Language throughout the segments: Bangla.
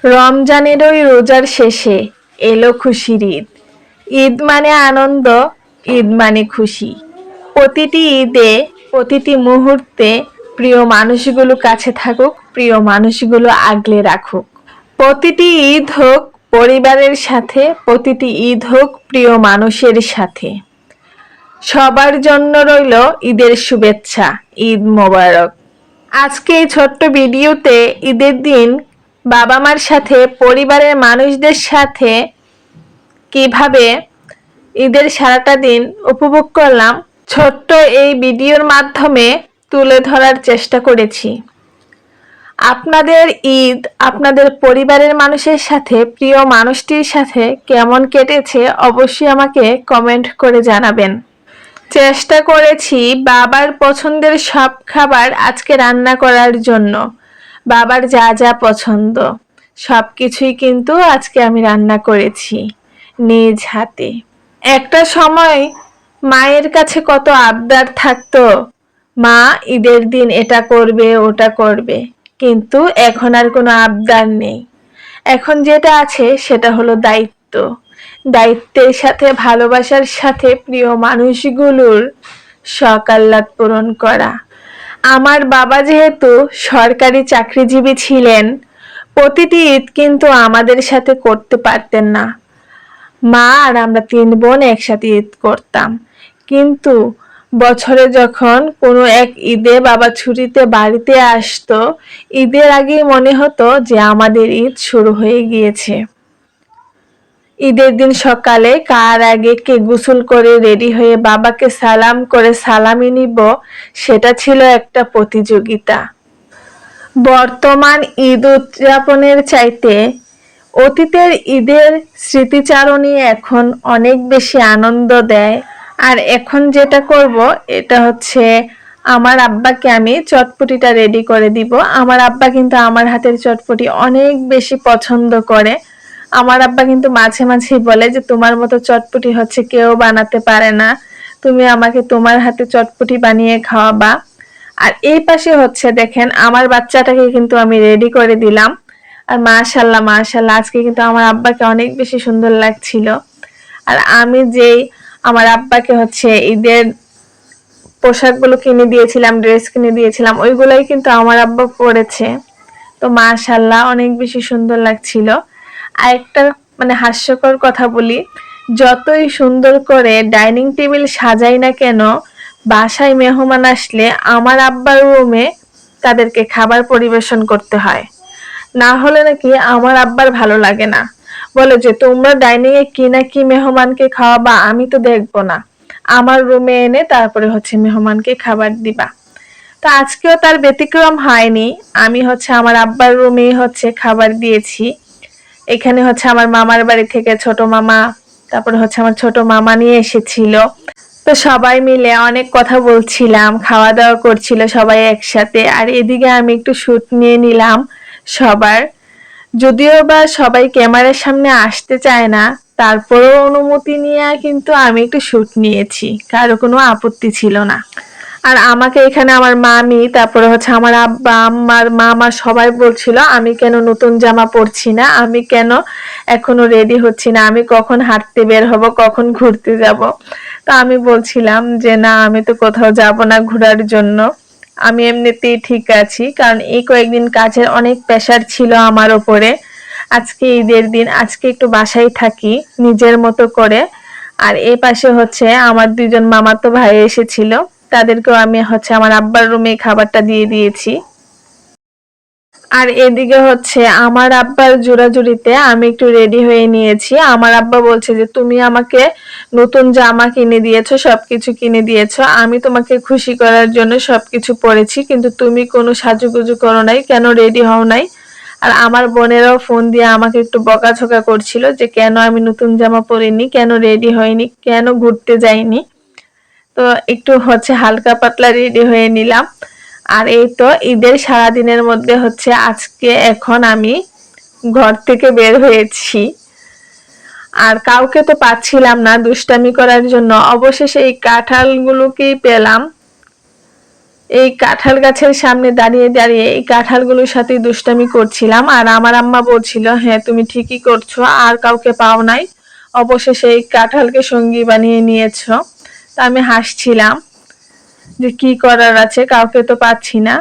রমজানের ওই রোজার শেষে এলো খুশির ঈদ। ঈদ মানে আনন্দ, ঈদ মানে খুশি। প্রতিটি ঈদে, প্রতিটি মুহূর্তে প্রিয় মানুষগুলো কাছে থাকুক, প্রিয় মানুষগুলো আগলে রাখুক। প্রতিটি ঈদ হোক পরিবারের সাথে, প্রতিটি ঈদ হোক প্রিয় মানুষের সাথে। সবার জন্য রইল ঈদের শুভেচ্ছা। ঈদ মোবারক। আজকে এই ছোট্ট ভিডিওতে ঈদের দিন বাবা মার সাথে, পরিবারের মানুষদের সাথে কিভাবে ঈদের সারাটা দিন উপভোগ করলাম, ছোট্ট এই ভিডিওর মাধ্যমে তুলে ধরার চেষ্টা করেছি। আপনাদের ঈদ আপনাদের পরিবারের মানুষের সাথে, প্রিয় মানুষটির সাথে কেমন কেটেছে অবশ্যই আমাকে কমেন্ট করে জানাবেন। চেষ্টা করেছি বাবার পছন্দের সব খাবার আজকে রান্না করার জন্য। বাবার যা যা পছন্দ সব কিছুই কিন্তু আজকে আমি রান্না করেছি নিজ হাতে। একটা সময় মায়ের কাছে কত আবদার থাকতো, মা ঈদের দিন এটা করবে ওটা করবে, কিন্তু এখন আর কোনো আবদার নেই। এখন যেটা আছে সেটা হলো দায়িত্ব। দায়িত্বের সাথে, ভালোবাসার সাথে প্রিয় মানুষগুলোর শখ আহ্লাদ পূরণ করা। আমার বাবা যেহেতু সরকারি চাকরিজীবী ছিলেন, প্রতিটি ঈদ কিন্তু আমাদের সাথে করতে পারতেন না। মা আর আমরা 3 বোন একসাথে ঈদ করতাম, কিন্তু বছরে যখন কোনো এক ঈদে বাবা ছুটিতে বাড়িতে আসতো, ঈদের আগেই মনে হতো যে আমাদের ঈদ শুরু হয়ে গিয়েছে। ঈদের দিন সকালে কার আগে কে গোসল করে রেডি হয়ে বাবাকে সালাম করে সালামি নিব, সেটা ছিল একটা প্রতিযোগিতা। বর্তমান ঈদ উদযাপনের চাইতে অতীতের ঈদের স্মৃতিচারণই এখন অনেক বেশি আনন্দ দেয়। আর এখন যেটা করব এটা হচ্ছে, আমার আব্বাকে আমি চটপটিটা রেডি করে দিব। আমার আব্বা কিন্তু আমার হাতের চটপটি অনেক বেশি পছন্দ করে। আমার আব্বা কিন্তু মাঝে মাঝেই বলে যে তোমার মতো চটপটি হচ্ছে কেউ বানাতে পারে না, তুমি আমাকে তোমার হাতে চটপটি বানিয়ে খাওয়াবা। আর এই পাশে হচ্ছে দেখেন আমার বাচ্চাটাকে কিন্তু আমি রেডি করে দিলাম। আর মাশাল্লাহ মাশাল্লাহ আজকে কিন্তু আমার আব্বাকে অনেক বেশি সুন্দর লাগছিল। আর আমি যেই আমার আব্বাকে হচ্ছে ঈদের পোশাকগুলো কিনে দিয়েছিলাম, ড্রেস কিনে দিয়েছিলাম, ওইগুলাই কিন্তু আমার আব্বা পরেছে। তো মাশাল্লাহ অনেক বেশি সুন্দর লাগছিল। আর একটা মানে হাস্যকর কথা বলি, যতই সুন্দর করে ডাইনিং টেবিল সাজাই না কেন, বাসায় মেহমান আসলে আমার আব্বার রুমে তাদেরকে খাবার পরিবেশন করতে হয়, না হলে নাকি আমার আব্বার ভালো লাগে না। বলে যে তোমরা ডাইনিং এ কি না কি মেহমানকে খাওয়াবা, আমি তো দেখবো না, আমার রুমে এনে তারপরে হচ্ছে মেহমানকে খাবার দিবা। তো আজকেও তার ব্যতিক্রম হয়নি। আমি হচ্ছে আমার আব্বার রুমেই হচ্ছে খাবার দিয়েছি। এখানে হচ্ছে আমার মামার বাড়ি থেকে ছোট মামা, তারপরে হচ্ছে আমার ছোট মামা নিয়ে এসেছিল। তো সবাই মিলে অনেক কথা বলছিলাম, খাওয়া দাওয়া করছিল সবাই একসাথে। আর এদিকে আমি একটু শুট নিয়ে নিলাম সবার। যদিও বা সবাই ক্যামেরার সামনে আসতে চায় না, তারপরেও অনুমতি নিয়ে কিন্তু আমি একটু শুট নিয়েছি, কারো কোনো আপত্তি ছিল না। আর আমাকে এখানে আমার মামি, তারপরে হচ্ছে আমার আব্বা, আমার মামা সবাই বলছিল আমি কেন নতুন জামা পরছি না, আমি কেন এখনো রেডি হচ্ছি না, আমি কখন হাঁটতে বের হব, কখন ঘুরতে যাব। তো আমি বলছিলাম যে না, আমি তো কোথাও যাব না ঘোরার জন্য, আমি এমনিতেই ঠিক আছি, কারণ এই কয়েকদিন কাজের অনেক প্রেশার ছিল আমার ওপরে। আজকে ঈদের দিন, আজকে একটু বাসায় থাকি নিজের মতো করে। আর এই পাশে হচ্ছে আমার 2জন মামাতো ভাই এসেছিল, তাদেরকেও আমি হচ্ছে আমার আব্বার রুমে খাবারটা দিয়ে দিয়েছি। আর এদিকে হচ্ছে আমার আব্বার জোরাজুরিতে আমি একটু রেডি হয়ে নিয়েছি। আমার আব্বা বলছে যে তুমি আমাকে নতুন জামা কিনে দিয়েছো, সবকিছু কিনে দিয়েছো, আমি তোমাকে খুশি করার জন্য সবকিছু পরেছি, কিন্তু তুমি কোনো সাজুগুজু করো নাই, কেন রেডি হও নাই। আর আমার বোনেরাও ফোন দিয়ে আমাকে একটু বকাঝকা করছিল যে কেন আমি নতুন জামা পরিনি, কেন রেডি হইনি, কেন ঘুরতে যাইনি। তো একটু হচ্ছে হালকা পাতলা রেডি হয়ে নিলাম। আর এই তো ঈদের সারাদিনের মধ্যে হচ্ছে আজকে এখন আমি ঘর থেকে বের হয়েছি। আর কাউকে তো পাচ্ছিলাম না দুষ্টামি করার জন্য, অবশেষে এই কাঁঠালগুলোকেই পেলাম। এই কাঁঠাল গাছের সামনে দাঁড়িয়ে দাঁড়িয়ে এই কাঁঠালগুলোর সাথে দুষ্টামি করছিলাম। আর আমার আম্মা বলছিল, হ্যাঁ তুমি ঠিকই করছো, আর কাউকে পাও নাই, অবশেষে এই কাঁঠালকে সঙ্গী বানিয়ে নিয়েছো। তা আমি হাসছিলাম যে কি করার আছে, কাউকে তো পাচ্ছি না,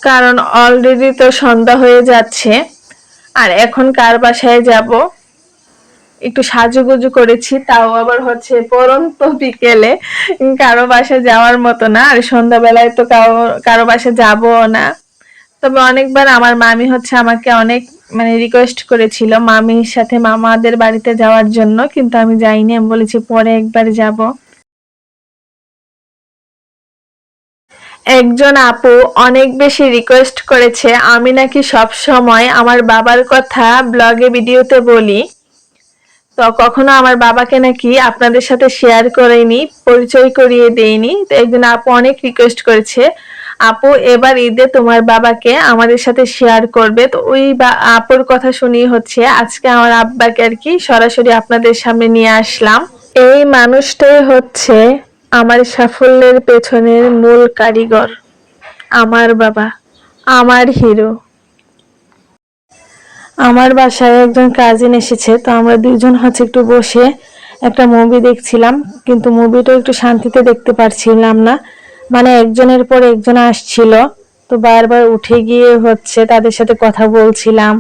কারণ অলরেডি তো সন্ধ্যা হয়ে যাচ্ছে। আর এখন কার বাসায় যাব, একটু সাজুগুজু করেছি, তাও আবার হচ্ছে পরন্ত বিকেলে, কারো বাসায় যাওয়ার মতো না। আর সন্ধ্যাবেলায় তো কারো বাসায় যাবও না। তবে অনেকবার আমার মামি হচ্ছে আমাকে অনেক মানে রিকোয়েস্ট করেছিল মামির সাথে মামাদের বাড়িতে যাওয়ার জন্য, কিন্তু আমি যাইনি। আমি বলেছি পরে একবার যাব। একজন আপু অনেক বেশি রিকোয়েস্ট করেছে আমি নাকি সব সময় আমার বাবার কথা ব্লগে ভিডিওতে বলি, তো কখনো আমার বাবাকে নাকি আপনাদের সাথে শেয়ার করিনি, পরিচয় করিয়ে দেইনি। তো একজন আপু অনেক রিকোয়েস্ট করেছে, আপু এবার ঈদে তোমার বাবাকে আমাদের সাথে শেয়ার করবে। তো ওই আপুর কথা শুনি হচ্ছে আজকে আমার আব্বাকে আর কি সরাসরি আপনাদের সামনে নিয়ে আসলাম। এই মানুষটাই হচ্ছে আমার সাফল্যের পেছনের মূল কারিগর, আমার বাবা, আমার হিরো। আমার বাসায় একজন কাজিন এসেছে, তো আমরা দুইজন হচ্ছে একটু বসে একটা মুভি দেখছিলাম, কিন্তু মুভিটা একটু শান্তিতে দেখতে পারছিলাম না, মানে একজনের পর একজন আসছিল, তো বারবার উঠে গিয়ে হচ্ছে তাদের সাথে কথা বলছিলাম,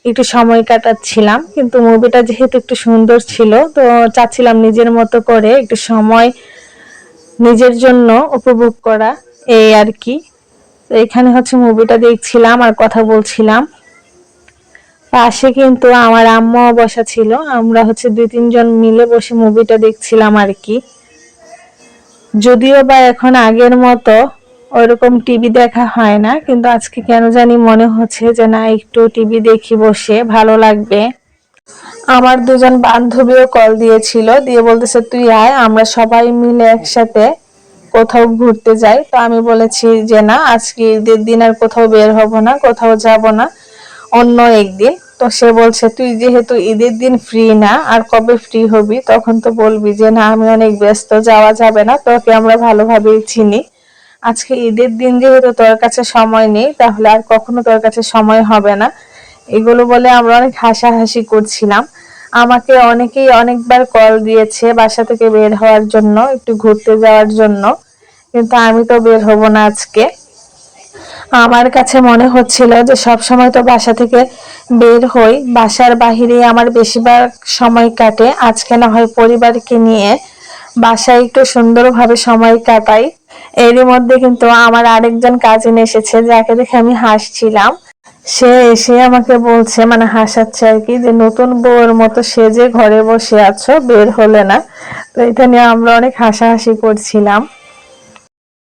একটু সময় কাটাচ্ছিলাম। কিন্তু মুভিটা যেহেতু একটু সুন্দর ছিল, তো চাচ্ছিলাম নিজের মতো করে একটু সময় নিজের জন্য উপভোগ করা, এই আর কি। তো এখানে হচ্ছে মুভিটা দেখছিলাম আর কথা বলছিলাম। পাশে কিন্তু আমার আম্মাও বসা ছিল, আমরা হচ্ছে 2-3 জন মিলে বসে মুভিটা দেখছিলাম আর কি। যদিও বা এখন আগের মতো ওইরকম টিভি দেখা হয় না, কিন্তু আজকে কেন জানি মনে হচ্ছে যে না একটু টিভি দেখি বসে, ভালো লাগবে। আমার 2জন বান্ধবীও কল দিয়েছিল, দিয়ে বলতেছে তুই আয়, আমরা সবাই মিলে একসাথে কোথাও ঘুরতে যাই। তো আমি বলেছি যে না, আজকে ঈদের দিন আর কোথাও বের হব না, কোথাও যাব না, অন্য একদিন। তো সে বলছে তুই যেহেতু ঈদের দিন ফ্রি না, আর কবে ফ্রি হবি তখন তো বলবি যে না আমি অনেক ব্যস্ত, যাওয়া যাবে না, তোকে আমরা ভালোভাবেই চিনি, আজকে ঈদের দিন যেহেতু তোর কাছে সময় নেই, তাহলে আর কখনো তোর কাছে সময় হবে না। এগুলো বলে আমরা অনেক হাসাহাসি করছিলাম। আমাকে অনেকেই অনেকবার কল দিয়েছে বাসা থেকে বের হওয়ার জন্য, একটু ঘুরতে যাওয়ার জন্য, কিন্তু আমি তো বের হব না আজকে। আমার কাছে মনে হচ্ছিল যে সব সময় তো বাসা থেকে বের হই, বাসার বাহিরে আমার বেশিরভাগ সময় কাটে, আজকে না হয় পরিবারকে নিয়ে বাসায় একটু সুন্দরভাবে সময় কাটাই। এরই মধ্যে কিন্তু আমার আরেকজন কাজিন এসেছে, যাকে দেখে আমি হাসছিলাম। সে এসে আমাকে বলছে, মানে হাসাচ্ছে আর কি, যে নতুন বউয়ের মতো সেজে ঘরে বসে আছো, বের হলে না। তো এটা নিয়ে আমরা অনেক হাসাহাসি করছিলাম।